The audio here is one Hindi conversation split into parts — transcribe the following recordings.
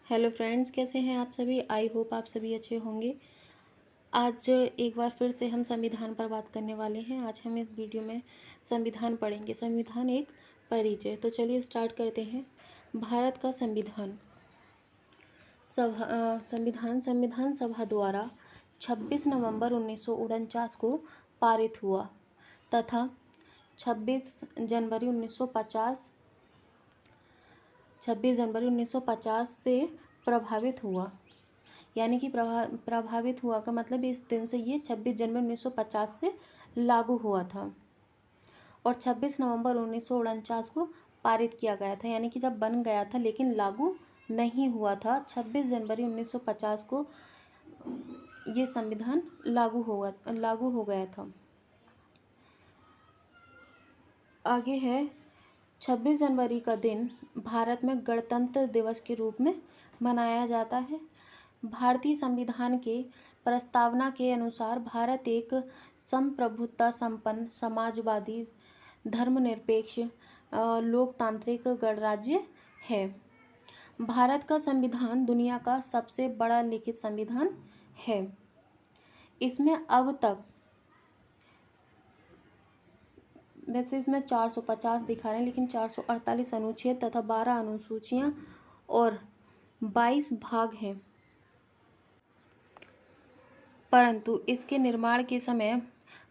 हेलो फ्रेंड्स, कैसे हैं आप सभी। आई होप आप सभी अच्छे होंगे। आज एक बार फिर से हम संविधान पर बात करने वाले हैं। आज हम इस वीडियो में संविधान पढ़ेंगे। संविधान एक परिचय। तो चलिए स्टार्ट करते हैं। भारत का संविधान संविधान सभा द्वारा 26 नवंबर 1949 को पारित हुआ तथा 26 जनवरी 1950 से प्रभावित हुआ। यानी कि प्रभावित हुआ का मतलब इस दिन से ये 26 जनवरी 1950 से लागू हुआ था और 26 नवंबर 1949 को पारित किया गया था। यानी कि जब बन गया था लेकिन लागू नहीं हुआ था। 26 जनवरी 1950 को ये संविधान लागू हो गया था। आगे है 26 जनवरी का दिन भारत में गणतंत्र दिवस के रूप में मनाया जाता है। भारतीय संविधान के प्रस्तावना के अनुसार भारत एक संप्रभुता संपन्न समाजवादी धर्मनिरपेक्ष लोकतांत्रिक गणराज्य है। भारत का संविधान दुनिया का सबसे बड़ा लिखित संविधान है। इसमें अब तक वैसे इसमें 450 दिखा रहे हैं लेकिन 448 अनुच्छेद तथा 12 अनुसूचियां और 22 भाग हैं। परंतु इसके निर्माण के समय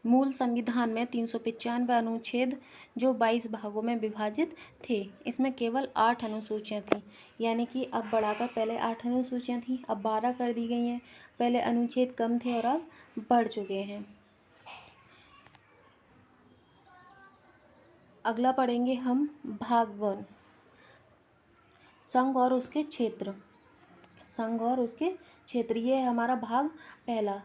मूल संविधान में 395 अनुच्छेद जो 22 भागों में विभाजित थे। इसमें केवल 8 अनुसूचियां थीं। यानी कि अब बढ़ाकर पहले 8 अनुसूचियां थीं, अब 12 कर दी गई हैं। पहले अनुच्छेद कम थे और अब बढ़ चुके हैं। अगला पढ़ेंगे हम भाग 1, संघ और उसके क्षेत्र। संघ और उसके क्षेत्र, ये है हमारा भाग पहला।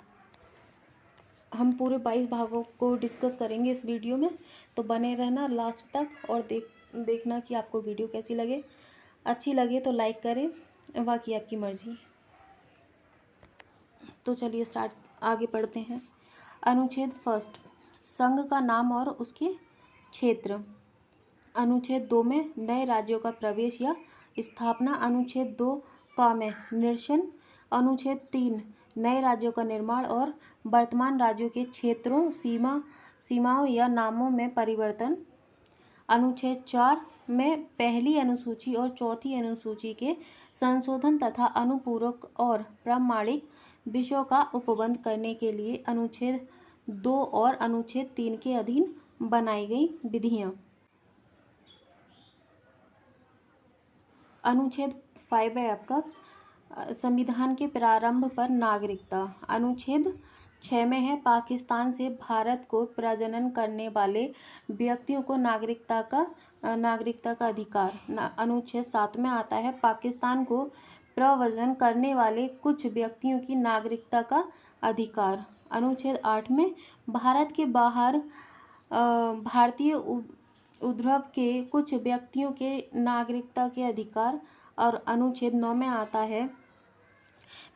हम पूरे 22 भागों को डिस्कस करेंगे इस वीडियो में, तो बने रहना लास्ट तक और देखना कि आपको वीडियो कैसी लगे। अच्छी लगे तो लाइक करें, बाकी आपकी मर्जी। तो चलिए आगे पढ़ते हैं। अनुच्छेद फर्स्ट, संघ का नाम और उसके क्षेत्र। अनुच्छेद 2 में नए राज्यों का प्रवेश या स्थापना। अनुच्छेद 2 का में निरसन। अनुच्छेद 3 नए राज्यों का निर्माण और वर्तमान राज्यों के क्षेत्रों सीमाओं या नामों में परिवर्तन। अनुच्छेद 4 में पहली अनुसूची और चौथी अनुसूची के संशोधन तथा अनुपूरक और प्रामाणिक विषयों का उपबंध करने के लिए अनुच्छेद 2 और अनुच्छेद 3 के अधीन बनाई गई विधियां। अनुच्छेद 5 है आपका संविधान के प्रारंभ पर नागरिकता। अनुच्छेद 6 में है पाकिस्तान से भारत को प्रजनन करने वाले व्यक्तियों को नागरिकता का अधिकार। अनुच्छेद 7 में आता है पाकिस्तान को प्रव्रजन करने वाले कुछ व्यक्तियों की नागरिकता का अधिकार। अनुच्छेद 8 में भारत के बाहर भारतीय उद्भव के कुछ व्यक्तियों के नागरिकता के अधिकार। और अनुच्छेद 9 में आता है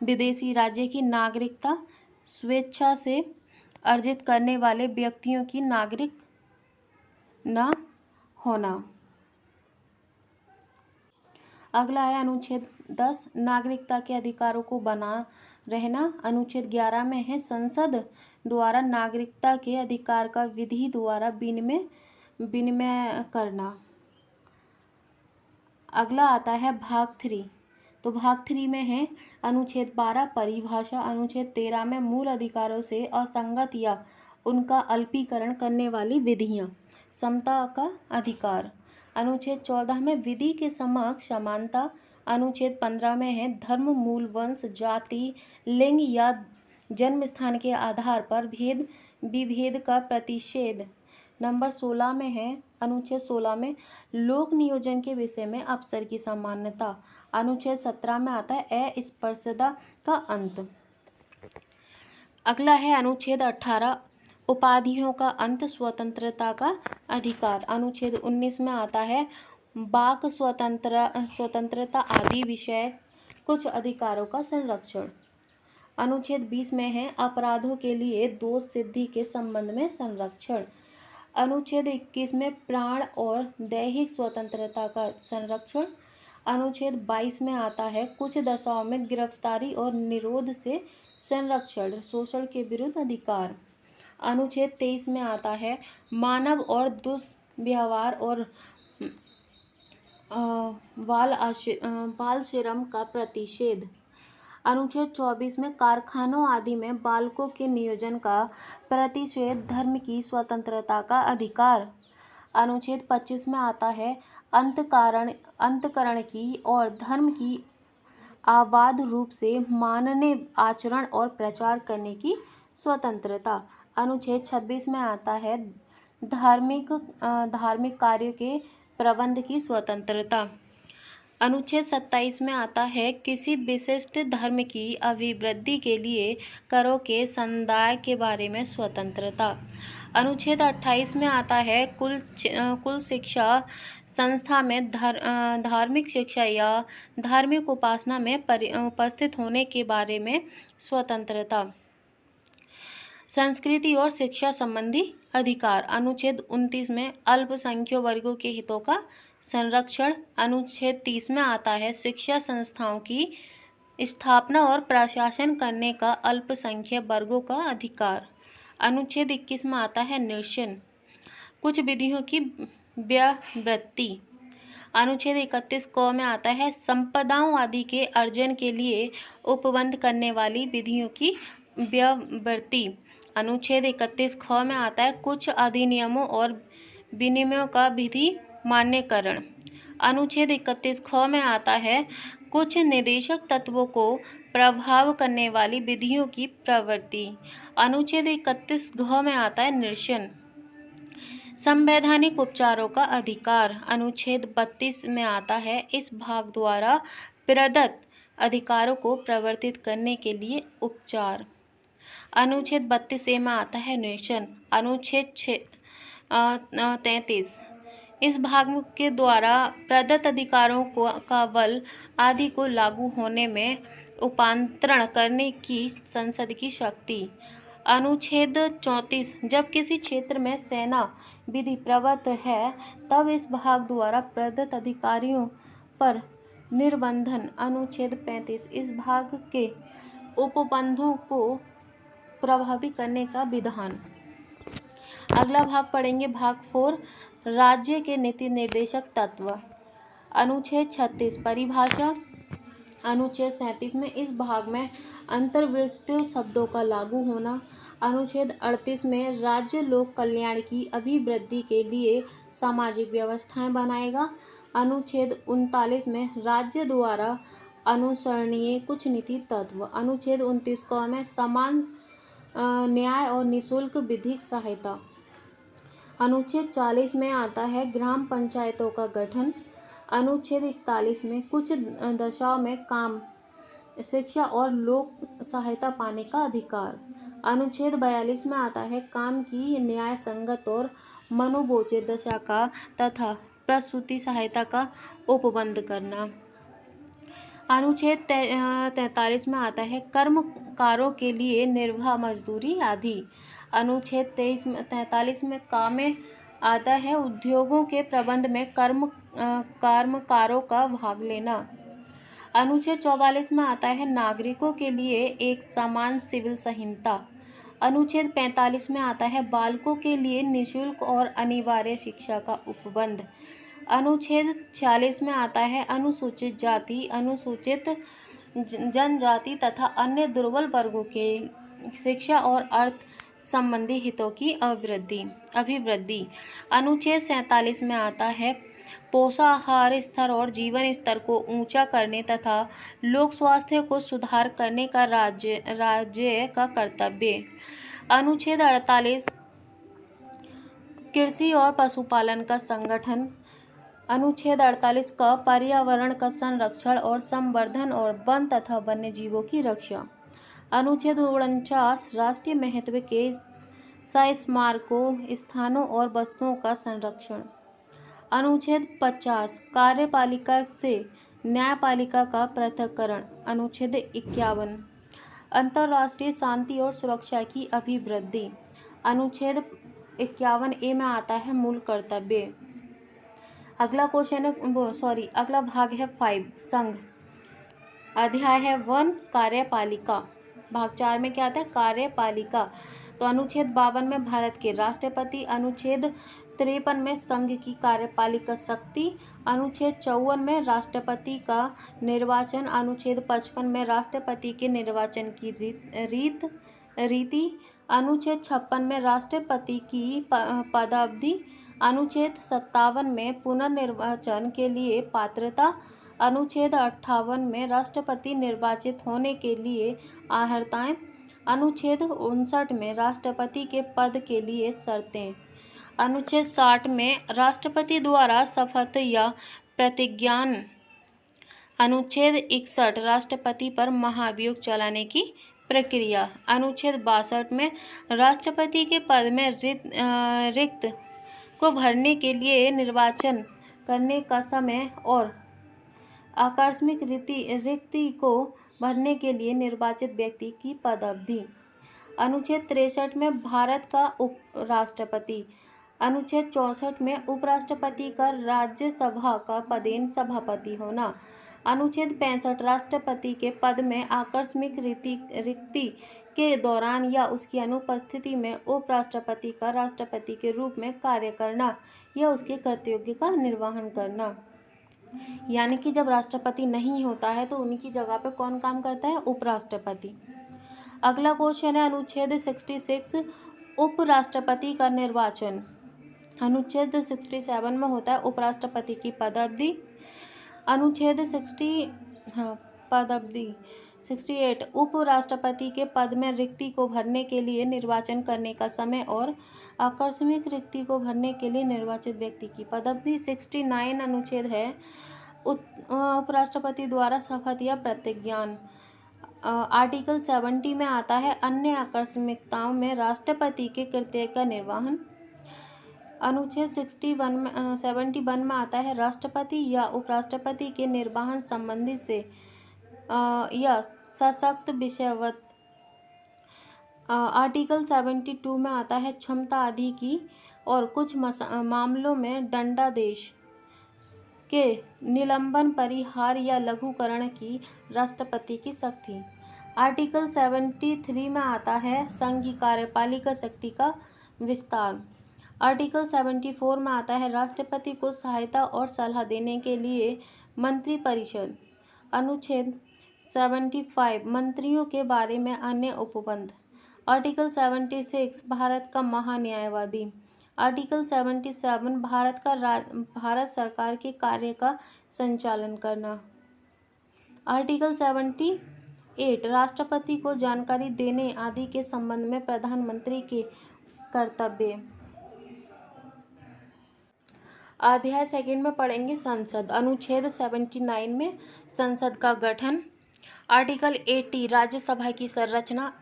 विदेशी राज्य की नागरिकता स्वेच्छा से अर्जित करने वाले व्यक्तियों की नागरिक न होना। अगला है अनुच्छेद 10, नागरिकता के अधिकारों को बना रहना। अनुच्छेद 11 में है संसद द्वारा नागरिकता के अधिकार का विधि द्वारा विनिमय करना। अगला आता है भाग 3। तो भाग 3 में है अनुच्छेद 12 परिभाषा। अनुच्छेद 13 में मूल अधिकारों से असंगत या उनका अल्पीकरण करने वाली विधियां। समता का अधिकार। अनुच्छेद 14 में विधि के समक्ष समानता। अनुच्छेद 15 में है धर्म, मूल, वंश, जाति, लिंग या जन्म स्थान के आधार पर विभेद का प्रतिषेध। नंबर 16 में है अनुच्छेद 16 में लोक नियोजन के विषय में अफसर की समानता। अनुच्छेद 17 में आता है अस्पृश्यता का अंत। अगला है अनुच्छेद 18, उपाधियों का अंत, स्वतंत्रता का अधिकार। अनुच्छेद 19 में आता है वाक स्वतंत्रता आदि विषय कुछ अधिकारों का संरक्षण। अनुच्छेद 20 में है अपराधों के लिए दोष सिद्धि के संबंध में संरक्षण। अनुच्छेद 21 में प्राण और दैहिक स्वतंत्रता का संरक्षण। अनुच्छेद 22 में आता है कुछ दशाओं में गिरफ्तारी और निरोध से संरक्षण, शोषण के विरुद्ध अधिकार। अनुच्छेद 23 में आता है मानव और दुष्व्यवहार और बाल श्रम का प्रतिषेध। अनुच्छेद 24 में कारखानों आदि में बालकों के नियोजन का प्रतिषेध, धर्म की स्वतंत्रता का अधिकार। अनुच्छेद 25 में आता है अंतकरण की और धर्म की अबाध रूप से मानने, आचरण और प्रचार करने की स्वतंत्रता। अनुच्छेद 26 में आता है धार्मिक कार्यों के प्रबंध की स्वतंत्रता। अनुच्छेद 27 में आता है किसी विशिष्ट धर्म की अभिवृद्धि के लिए करों के संदाय के बारे में स्वतंत्रता। अनुच्छेद 28 में आता है कुल शिक्षा संस्था में धार्मिक शिक्षा या धार्मिक उपासना में उपस्थित होने के बारे में स्वतंत्रता। संस्कृति और शिक्षा संबंधी अधिकार। अनुच्छेद 29 में अल्पसंख्यक वर्गों के हितों का संरक्षण। अनुच्छेद 30 में आता है शिक्षा संस्थाओं की स्थापना और प्रशासन करने का अल्पसंख्यक वर्गों का अधिकार। अनुच्छेद 21 में आता है निरसन, कुछ विधियों की व्यावृत्ति। अनुच्छेद 31 क में आता है संपदाओं आदि के अर्जन के लिए उपबंध करने वाली विधियों की व्यावृत्ति। अनुच्छेद 31 ख में आता है कुछ अधिनियमों और विनियमों का विधि मान्यकरण। अनुच्छेद 31 ख में आता है कुछ निर्देशक तत्वों को प्रभाव करने वाली विधियों की प्रवृत्ति। अनुच्छेद 31 घ में आता है निरसन, संवैधानिक उपचारों का अधिकार। अनुच्छेद 32 में आता है इस भाग द्वारा प्रदत्त अधिकारों को प्रवर्तित करने के लिए उपचार। अनुच्छेद 32 में आता है निरसन। अनुच्छेद 33 इस भाग के द्वारा प्रदत्त अधिकारों का बल आदि को लागू होने में रूपांतरण करने की संसद की शक्ति। अनुच्छेद 34 जब किसी क्षेत्र में सेना विधि प्रवृत्त है तब इस भाग द्वारा प्रदत्त अधिकारियों पर निर्बंधन। अनुच्छेद 35 इस भाग के उपबंधों को प्रभावी करने का विधान। अगला भाग पढ़ेंगे, भाग 4, राज्य के नीति निर्देशक तत्व। अनुच्छेद 36 परिभाषा। अनुच्छेद 37 में इस भाग में अंतर्विशिष्ट शब्दों का लागू होना। अनुच्छेद 38 में राज्य लोक कल्याण की अभिवृद्धि के लिए सामाजिक व्यवस्थाएं बनाएगा। अनुच्छेद 39 में राज्य द्वारा अनुसरणीय कुछ नीति तत्व। अनुच्छेद 29 क में समान न्याय और निःशुल्क विधिक सहायता। अनुच्छेद 40 में आता है ग्राम पंचायतों का गठन। अनुच्छेद 41 में कुछ दशाओं में काम, शिक्षा और लोक सहायता पाने का अधिकार। अनुच्छेद 42 में आता है काम की न्याय संगत और मनोवोचित दशा का तथा प्रसूति सहायता का उपबंध करना। अनुच्छेद 43 में आता है कर्मकारों के लिए निर्वाह मजदूरी आदि। अनुच्छेद 43 में काम में आता है उद्योगों के प्रबंध में कर्मकारों का भाग लेना। अनुच्छेद 44 में आता है नागरिकों के लिए एक समान सिविल संहिता। अनुच्छेद 45 में आता है बालकों के लिए निःशुल्क और अनिवार्य शिक्षा का उपबंध। अनुच्छेद 46 में आता है अनुसूचित जाति, अनुसूचित जनजाति तथा अन्य दुर्बल वर्गों के शिक्षा और अर्थ संबंधी हितों की अभिवृद्धि। अनुच्छेद 47 में आता है पोषाहार स्तर और जीवन स्तर को ऊंचा करने तथा लोक स्वास्थ्य को सुधार करने का राज्य का कर्तव्य। अनुच्छेद 48 कृषि और पशुपालन का संगठन। अनुच्छेद 48 का पर्यावरण का संरक्षण और संवर्धन और वन तथा वन्य जीवों की रक्षा। अनुच्छेद 49 राष्ट्रीय महत्व के स्मारकों, स्थानों और वस्तुओं का संरक्षण। अनुच्छेद 50 कार्यपालिका से न्यायपालिका का पृथक्करण। अनुच्छेद 51 अंतर्राष्ट्रीय शांति और सुरक्षा की अभिवृद्धि। अनुच्छेद 51A में आता है मूल कर्तव्य। अगला क्वेश्चन है अगला भाग है 5 संघ। अध्याय है 1 कार्यपालिका। भाग 4 में क्या आता है? कार्यपालिका। तो अनुच्छेद 52 में भारत के राष्ट्रपति, अनुच्छेद 53 में संघ की कार्यपालिका शक्ति, अनुच्छेद 54 में राष्ट्रपति का निर्वाचन, अनुच्छेद 55 में राष्ट्रपति के निर्वाचन की रीति, अनुच्छेद 56 में राष्ट्रपति की पदावधि, अनुच्छेद 57 में पुनर्निर्वाचन के लिए पात्रता, अनुच्छेद 58 में राष्ट्रपति निर्वाचित होने के लिए अर्हताएं, अनुच्छेद 59 में राष्ट्रपति के पद के लिए शर्तें, अनुच्छेद 60 में राष्ट्रपति द्वारा शपथ या प्रतिज्ञान, अनुच्छेद 61 राष्ट्रपति पर महाभियोग चलाने की प्रक्रिया, अनुच्छेद 62 में राष्ट्रपति के पद में रिक्त को भरने के लिए निर्वाचन करने का समय और आकस्मिक रिक्ति को भरने के लिए निर्वाचित व्यक्ति की पदावधि, अनुच्छेद 63 में भारत का उपराष्ट्रपति, अनुच्छेद 64 में उपराष्ट्रपति का राज्यसभा का पदेन सभापति होना, अनुच्छेद 65 राष्ट्रपति के पद में आकस्मिक रिक्ति के दौरान या उसकी अनुपस्थिति में उपराष्ट्रपति का राष्ट्रपति के रूप में कार्य करना या उसके कर्तव्य का निर्वहन करना। यानी कि जब राष्ट्रपति नहीं होता है तो उन्हीं की जगह पे कौन काम करता है? उपराष्ट्रपति। अगला क्वेश्चन है अनुच्छेद 66 उपराष्ट्रपति का निर्वाचन। अनुच्छेद 67 में होता है उपराष्ट्रपति की पदावधि। अनुच्छेद 68 उपराष्ट्रपति के पद में रिक्ति को भरने के लिए निर्वाचन करने का समय और आकस्मिक रिक्ति को भरने के लिए निर्वाचित व्यक्ति की पदावधि। 69 अनुच्छेद है उपराष्ट्रपति द्वारा शपथ या प्रतिज्ञान। आर्टिकल 70 में आता है अन्य आकस्मिकताओं में राष्ट्रपति के कर्तव्य का निर्वहन। अनुच्छेद 71 में आता है राष्ट्रपति या उपराष्ट्रपति के निर्वहन संबंधी से या सशक्त विषयवत। आर्टिकल 72 में आता है क्षमता आदि की और कुछ मामलों में दंडादेश के निलंबन, परिहार या लघुकरण की राष्ट्रपति की शक्ति। आर्टिकल 73 में आता है संघ की कार्यपालिका शक्ति का विस्तार। आर्टिकल 74 में आता है राष्ट्रपति को सहायता और सलाह देने के लिए मंत्रिपरिषद। अनुच्छेद 75 मंत्रियों के बारे में अन्य उपबंध। आर्टिकल 76 भारत का महान्यायवादी। आर्टिकल 77 भारत सरकार के कार्य का संचालन करना। आर्टिकल 78 राष्ट्रपति को जानकारी देने आदि के संबंध में प्रधानमंत्री के कर्तव्य। अध्याय 2 में पढ़ेंगे संसद। अनुच्छेद 79 में संसद का गठन। आर्टिकल 80 राज्यसभा की संरचना।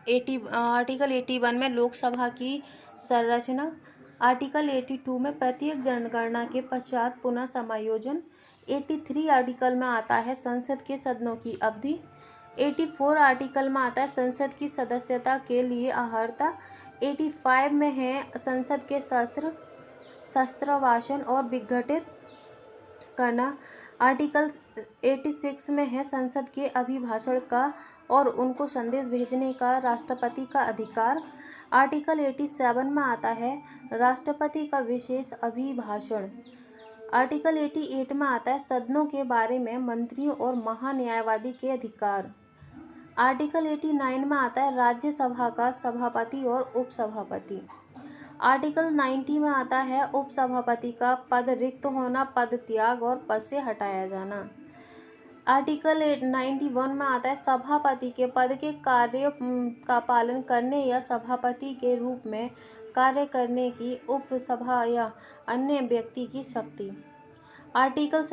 आर्टिकल 81 में लोकसभा की संरचना। आर्टिकल 82 में प्रत्येक जनगणना के पश्चात पुनः समायोजन। 83 आर्टिकल में आता है संसद के सदनों की अवधि। 84 आर्टिकल में आता है संसद की सदस्यता के लिए अर्हता। 85 में है संसद के शस्त्रवासन और विघटित करना। आर्टिकल 86 में है संसद के अभिभाषण का और उनको संदेश भेजने का राष्ट्रपति का अधिकार। आर्टिकल 87 में आता है राष्ट्रपति का विशेष अभिभाषण। आर्टिकल 88 में आता है सदनों के बारे में मंत्रियों और महान्यायवादी के अधिकार। आर्टिकल 89 में आता है राज्यसभा का सभापति और उपसभापति। आर्टिकल 90 में आता है उपसभापति का पद रिक्त होना, पद त्याग और पद से हटाया जाना। आर्टिकल 91 में आता है सभापति के पद के कार्य का पालन करने या सभापति के रूप में कार्य करने की उपसभा या अन्य व्यक्ति की शक्ति। आर्टिकल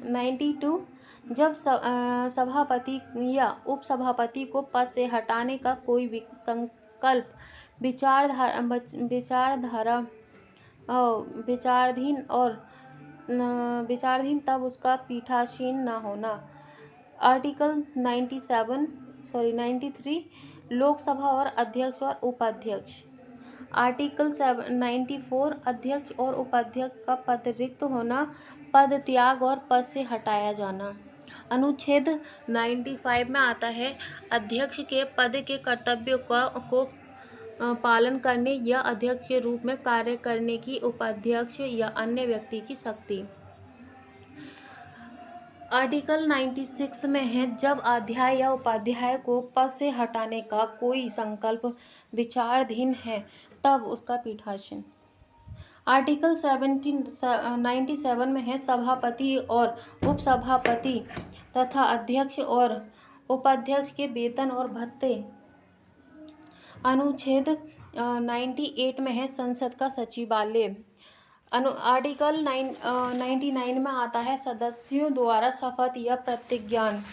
92 जब सभापति या उपसभापति को पद से हटाने का कोई संकल्प विचाराधीन तब उसका पीठासीन न होना। आर्टिकल 93 लोकसभा और अध्यक्ष और उपाध्यक्ष। आर्टिकल 94 अध्यक्ष और उपाध्यक्ष का पद रिक्त होना, पद त्याग और पद से हटाया जाना। अनुच्छेद 95 में आता है अध्यक्ष के पद के कर्तव्यों को पालन करने या अध्यक्ष के रूप में कार्य करने की उपाध्यक्ष या अन्य व्यक्ति की शक्ति। आर्टिकल 96 में है जब अध्यक्ष या उपाध्यक्ष को पद से हटाने का कोई संकल्प विचाराधीन है तब उसका पीठासन। आर्टिकल 97 में है सभापति और उपसभापति तथा अध्यक्ष और उपाध्यक्ष के वेतन और भत्ते। अनुच्छेद 98 में है संसद का सचिवालय। आर्टिकल 99 में आता है सदस्यों द्वारा शपथ या प्रतिज्ञान।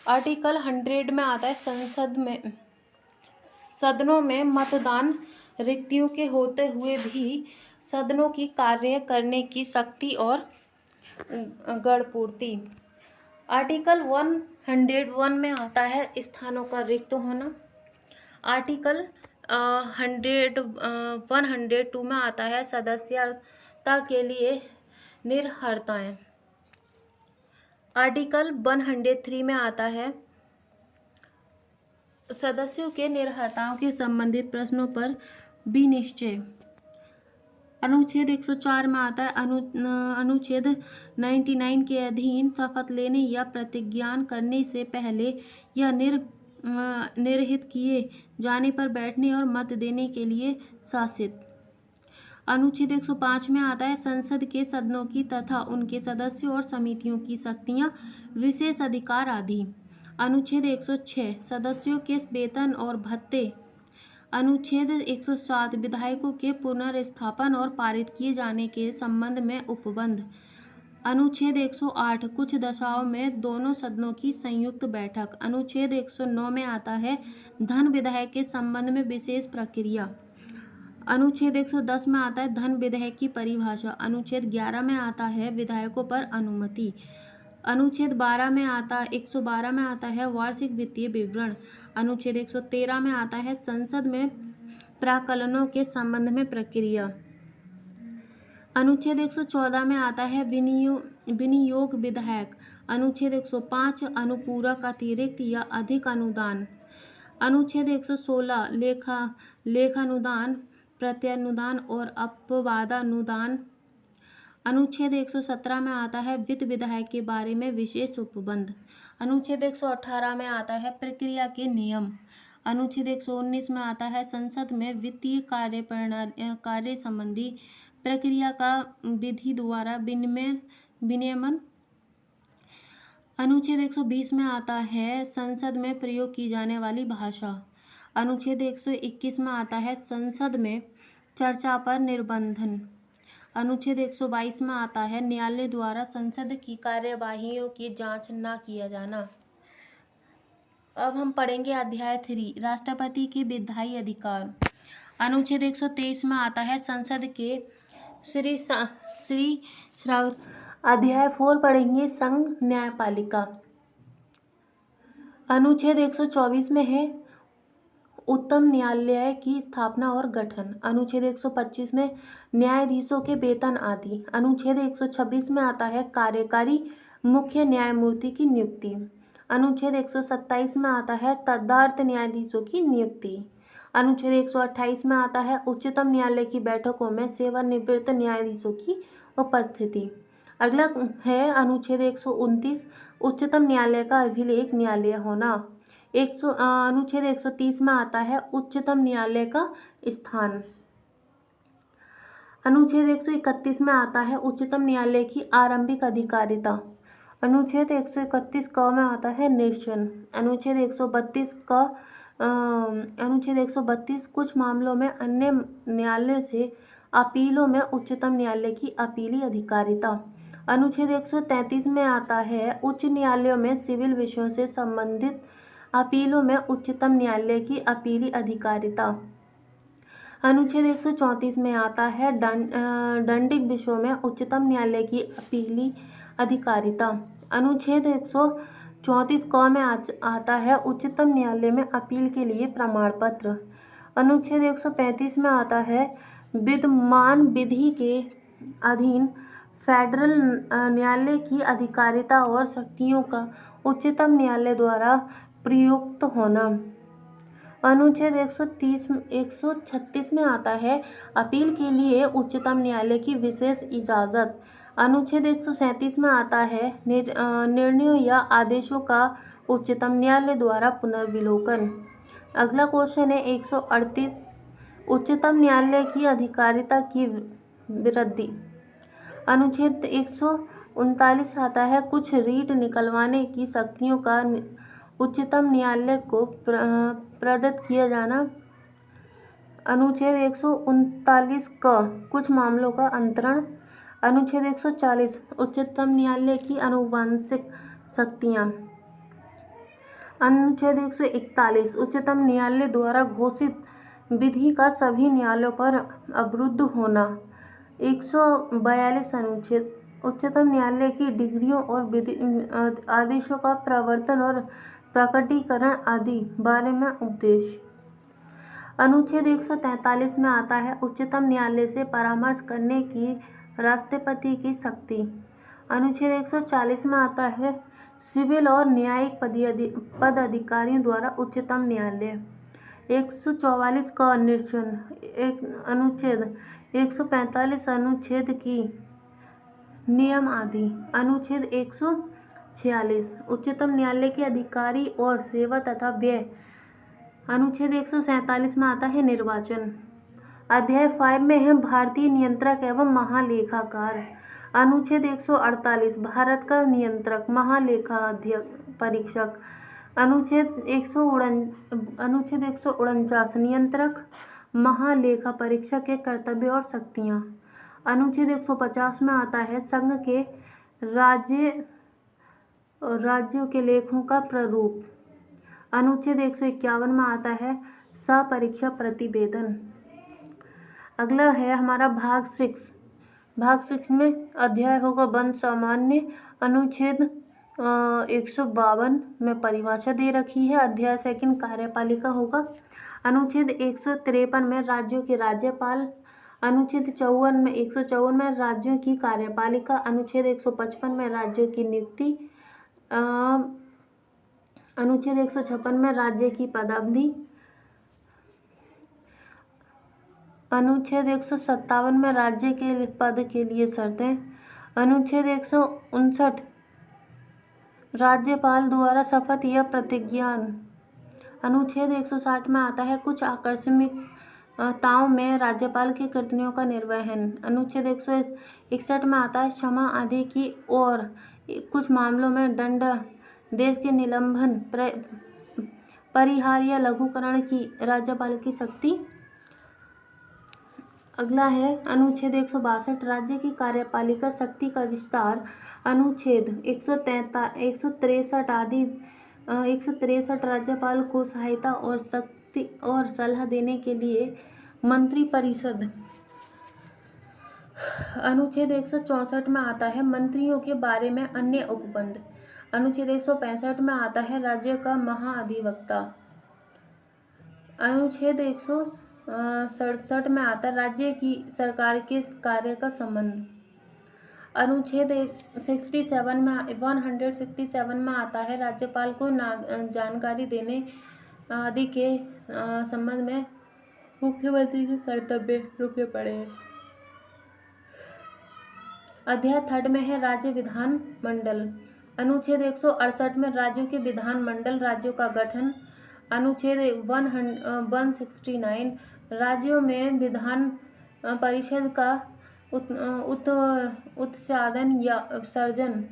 आर्टिकल 100 में आता है सदनों में मतदान, रिक्तियों के होते हुए भी सदनों की कार्य करने की शक्ति और गणपूर्ति। आर्टिकल 101 में आता है स्थानों का रिक्त होना। आर्टिकल 102 में आता है सदस्यता के लिए निर्भरताएं। आर्टिकल 103 में आता है सदस्यों के निर्भरताओं के संबंधित प्रश्नों पर विनिश्चय। अनुच्छेद 104 में आता है अनुच्छेद 99 के अधीन शपथ लेने या प्रतिज्ञान करने से पहले या निर्हित किए जाने पर बैठने और मत देने के लिए शासित। अनुच्छेद 105 में आता है संसद के सदनों की तथा उनके सदस्यों और समितियों की शक्तियां, विशेष अधिकार आदि। अनुच्छेद 106 सदस्यों के वेतन और भत्ते। अनुच्छेद 107 विधायकों के पुनर्स्थापन और पारित किए जाने के संबंध में उपबंध। अनुच्छेद 108 कुछ दशाओं में दोनों सदनों की संयुक्त बैठक। अनुच्छेद 109 में आता है धन विधेयक के संबंध में विशेष प्रक्रिया। अनुच्छेद 110 में आता है धन विधेयक की परिभाषा। अनुच्छेद 11 में आता है विधायकों पर अनुमति। अनुच्छेद 112 में आता है वार्षिक वित्तीय विवरण। अनुच्छेद 113 में आता है संसद में प्राक्कलनों के संबंध में प्रक्रिया। अनुच्छेद 114 में आता है विनियोग विधेयक। अनुच्छेद 105 अनुपूरक अतिरिक्त या अधिक अनुदान। अनुच्छेद 116 लेखानुदान, प्रत्यानुदान और अपवादानुदान। अनुच्छेद 117 में आता है वित्त विधेयक के बारे में विशेष उपबंध। अनुच्छेद 118 में आता है प्रक्रिया के नियम। अनुच्छेद 119 में आता है संसद में वित्तीय कार्य संबंधी प्रक्रिया का विधि द्वारा विनियमन। अनुच्छेद 120 में आता है संसद में प्रयोग की जाने वाली भाषा। अनुच्छेद 121 में आता है संसद में चर्चा पर निर्बंधन। अनुच्छेद 122 में आता है न्यायालय द्वारा संसद की कार्यवाहियों की जांच न किया जाना। अब हम पढ़ेंगे अध्याय 3 राष्ट्रपति के विधायी अधिकार। अनुच्छेद 123 में आता है संसद के अध्याय 4 पढ़ेंगे संघ न्यायपालिका। अनुच्छेद 124 में है उच्चतम न्यायालय की स्थापना और गठन। अनुच्छेद 125 में न्यायाधीशों के वेतन आदि। अनुच्छेद 126 में आता है कार्यकारी मुख्य न्यायमूर्ति की नियुक्ति। अनुच्छेद 127 में आता है तदर्थ न्यायाधीशों की नियुक्ति। अनुच्छेद 128 में आता है उच्चतम न्यायालय की बैठकों में सेवानिवृत्त न्यायाधीशों की उपस्थिति। अगला है अनुच्छेद 129 उच्चतम न्यायालय का अभिलेख न्यायालय होना। अनुच्छेद 130 में आता है उच्चतम न्यायालय का स्थान। अनुच्छेद 131 में आता है उच्चतम न्यायालय की आरंभिक अधिकारिता। अनुच्छेद 131 क में आता है निर्चन। अनुच्छेद 132 कुछ मामलों में अन्य न्यायालयों से अपीलों में उच्चतम न्यायालय की अपीली अधिकारिता। अनुच्छेद 133 में आता है उच्च न्यायालयों में सिविल विषयों से संबंधित अपीलों में उच्चतम न्यायालय की अपीली अधिकारिता। अनुच्छेद 134 में आता है दंडिक विषयों में उच्चतम न्यायालय की अपीली अधिकारिता। अनुच्छेद 134 क में आता है उच्चतम न्यायालय में अपील के लिए प्रमाण पत्र। अनुच्छेद 135 में आता है विद्यमान विधि के अधीन फेडरल न्यायालय की अधिकारिता और शक्तियों का उच्चतम न्यायालय द्वारा प्रयुक्त होना। अनुच्छेद 136 में आता है अपील के लिए उच्चतम न्यायालय की विशेष इजाज़त। अनुच्छेद 137 में आता है निर्णयों या आदेशों का उच्चतम न्यायालय द्वारा पुनर्विलोकन। अगला क्वेश्चन है 138 उच्चतम न्यायालय की अधिकारिता की वृद्धि। अनुच्छेद 139 आता है कुछ रीट निकलवाने की शक्तियों का उच्चतम न्यायालय को प्रदत्त किया जाना। अनुच्छेद 139 का कुछ मामलों का अंतरण। अनुच्छेद 140 उच्चतम न्यायालय की आनुवंशिक शक्तियाँ। अनुच्छेद 141 उच्चतम न्यायालय द्वारा घोषित विधि का सभी न्यायालयों पर अवरुद्ध होना। 142 अनुच्छेद उच्चतम न्यायालय की डिग्रियों और आदेशों का प्रवर्तन और प्रकटीकरण आदि बारे में उपदेश। अनुच्छेद 143 में आता है उच्चतम न्यायालय से परामर्श करने की राष्ट्रपति की शक्ति। अनुच्छेद 140 में आता है सिविल और न्यायिक पदाधिकारियों द्वारा उच्चतम न्यायालय। 144 का निरीक्षण। अनुच्छेद 145 अनुच्छेद की नियम आदि। अनुच्छेद 146 उच्चतम न्यायालय के अधिकारी और सेवा तथा व्यय। अनुच्छेद 147 में आता है निर्वाचन। अध्याय 5 में है भारतीय नियंत्रक एवं महालेखाकार। अनुच्छेद 148 भारत का नियंत्रक महालेखा परीक्षक। अनुच्छेद 149 नियंत्रक महालेखा परीक्षक के कर्तव्य और शक्तियाँ। अनुच्छेद 150 में आता है संघ के राज्यों के लेखों का प्रारूप। अनुच्छेद 151 में आता है सपरीक्षा प्रतिवेदन। अगला है हमारा भाग 6। भाग 6 में अध्याय होगा वन सामान्य। अनुच्छेद 152 में परिभाषा दे रखी है। अध्याय 2 कार्यपालिका होगा। अनुच्छेद 153 में राज्यों के राज्यपाल। अनुच्छेद 154 में राज्यों की कार्यपालिका। अनुच्छेद 155 में राज्यों की नियुक्ति। अनुच्छेद 156 में राज्य की पदावधि। अनुच्छेद 157 में राज्य के पद के लिए शर्तें। अनुच्छेद 159 राज्यपाल द्वारा शपथ या प्रतिज्ञान। अनुच्छेद 160 में आता है कुछ आकस्मिकताओं में राज्यपाल के कर्तव्यों का निर्वहन। अनुच्छेद 161 में आता है क्षमा आदि की और कुछ मामलों में दंडादेश के निलंबन परिहार या लघुकरण की राज्यपाल की शक्ति। अगला है अनुच्छेद 162 राज्य की कार्यपालिका शक्ति का विस्तार। अनुच्छेद 163 आदि 163 राज्यपाल को सहायता और शक्ति और सलाह देने के लिए मंत्रिपरिषद। अनुच्छेद 164 में आता है मंत्रियों के बारे में अन्य उपबंध। अनुच्छेद 165 में आता है राज्य का महाअधिवक्ता। अनुच्छेद 167 में आता है राज्य की सरकार के कार्य का संबंध। अनुच्छेद 167 में आता है राज्यपाल को जानकारी देने आदि के संबंध में मुख्यमंत्री के कर्तव्य रुके पड़े हैं। अध्याय 3 में है राज्य विधान मंडल। अनुच्छेद 168 में राज्यों के विधान मंडल राज्यों का गठन। अनुच्छेद 169 राज्यों में विधान परिषद का उत्साधन या सर्जन।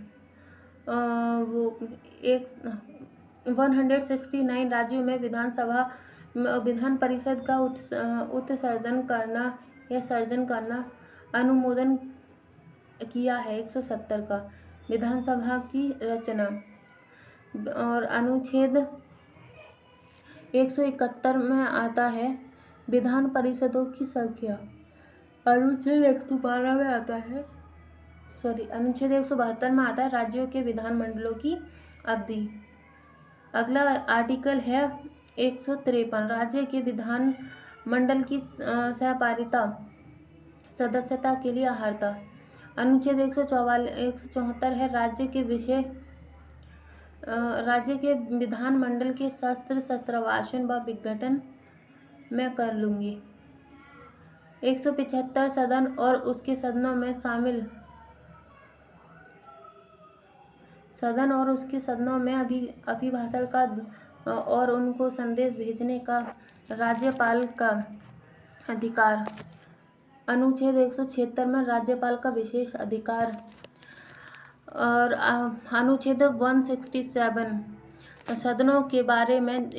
169 राज्यों में विधान परिषद का उत्सर्जन करना या सर्जन करना अनुमोदन किया है। 170 का विधानसभा की रचना। और अनुच्छेद 171 में आता है विधान परिषदों की संख्या। अनुच्छेद 112 में आता है अनुच्छेद 172 में आता है राज्यों के विधानमंडलों की अवधि। अगला आर्टिकल है 153 राज्य के विधान मंडल की सहकारिता सदस्यता के लिए अर्हता। अनुच्छेद 174 है राज्य के विधानमंडल के शस्त्रवासन व विघटन मैं कर लूँगी। 175 सदन और उसके सदनों में अभिभाषण का और उनको संदेश भेजने का राज्यपाल का अधिकार। अनुच्छेद 176 में राज्यपाल का विशेष अधिकार। और अनुच्छेद 167 सदनों के बारे में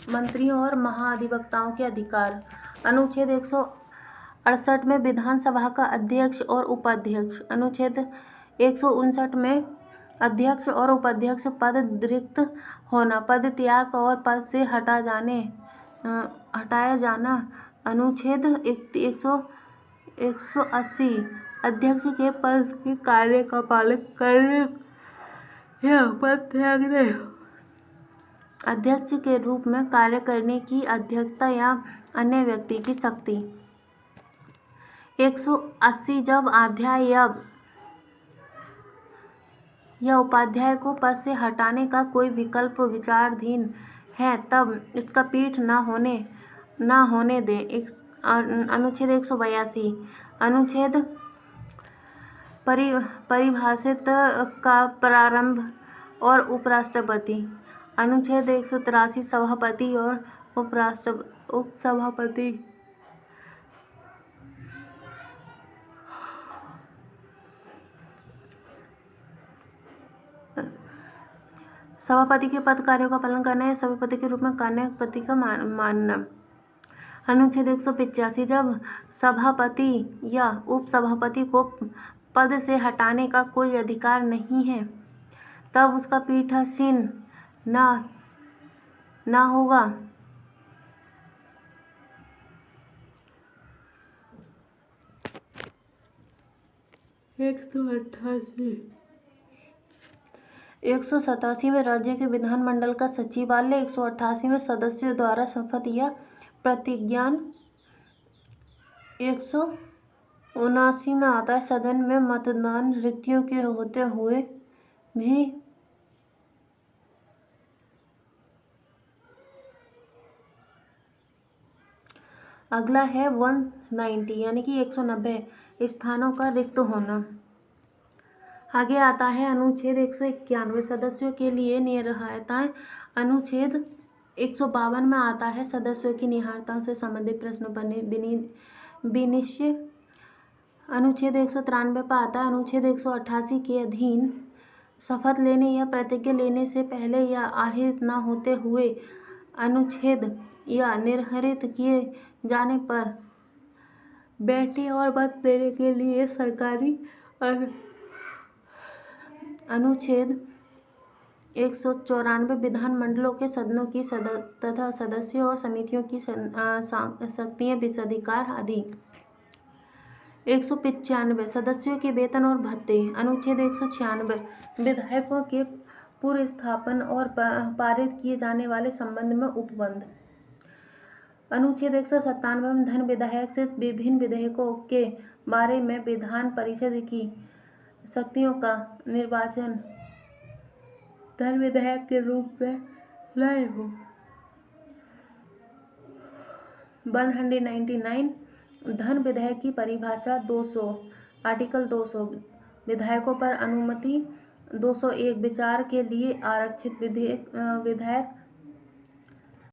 मंत्रियों और महाधिवक्ताओं के अधिकार। अनुच्छेद 168 में विधानसभा का अध्यक्ष और उपाध्यक्ष। अनुच्छेद 159 में अध्यक्ष और उपाध्यक्ष पद रिक्त होना, पद त्याग और पद से हटाया जाना। अनुच्छेद 180 अध्यक्ष के पद के कार्य का पालन करने या पद त्यागने, अध्यक्ष के रूप में कार्य करने की अध्यक्षता या अन्य व्यक्ति की शक्ति। 180 जब अध्यक्ष या उपाध्यक्ष को पद से हटाने का कोई विकल्प विचाराधीन है तब उसका पीठ न होने दे। अनुच्छेद 182 अनुच्छेद परिभाषित का प्रारंभ और उपराष्ट्रपति। अनुच्छेद 183 सभापति और उपसभापति। सभापति के पद कार्यों का पालन करना या सभापति के रूप में कार्यपद्धति का मानना। अनुच्छेद 185 जब सभापति या उपसभापति को पद से हटाने का कोई अधिकार नहीं है तब उसका पीठासीन न होगा। 187 में राज्य के विधानमंडल का सचिवालय। 188 में सदस्यों द्वारा शपथ या प्रतिज्ञा। 179 में आता है सदन में मतदान रिक्तियों के होते हुए भी अगला है 190 यानी कि 190 स्थानों का रिक्त होना। आगे आता है अनुच्छेद 191 सदस्यों के लिए निरर्हताएं। अनुच्छेद 152 में आता है सदस्यों की निरर्हताओं से संबंधित प्रश्नों पर विनिश्चय। अनुच्छेद 193 पर आता है अनुच्छेद 188 के अधीन शपथ लेने या प्रतिज्ञा लेने से पहले या आहरित न होते हुए अनुच्छेद या निर्धारित किए जाने पर बैठने और मत देने के लिए सरकारी अनुच्छेद 194 विधानमंडलों के सदनों की तथा सदस्यों और समितियों की शक्तियां विशेषाधिकार आदि। 195 सदस्यों के वेतन और भत्ते। अनुच्छेद 196 विधायकों के पूर्व स्थापन और पारित किए जाने वाले संबंध में उपबंध। अनुच्छेद 197 में धन विधेयक से विभिन्न विधेयकों के बारे में विधान परिषद की शक्तियों का निर्वाचन धन विधेयक के रूप में लाए हो। 199 धन विधेयक की परिभाषा। 200 आर्टिकल 200 विधायकों पर अनुमति। 201 विचार के लिए आरक्षित विधेयक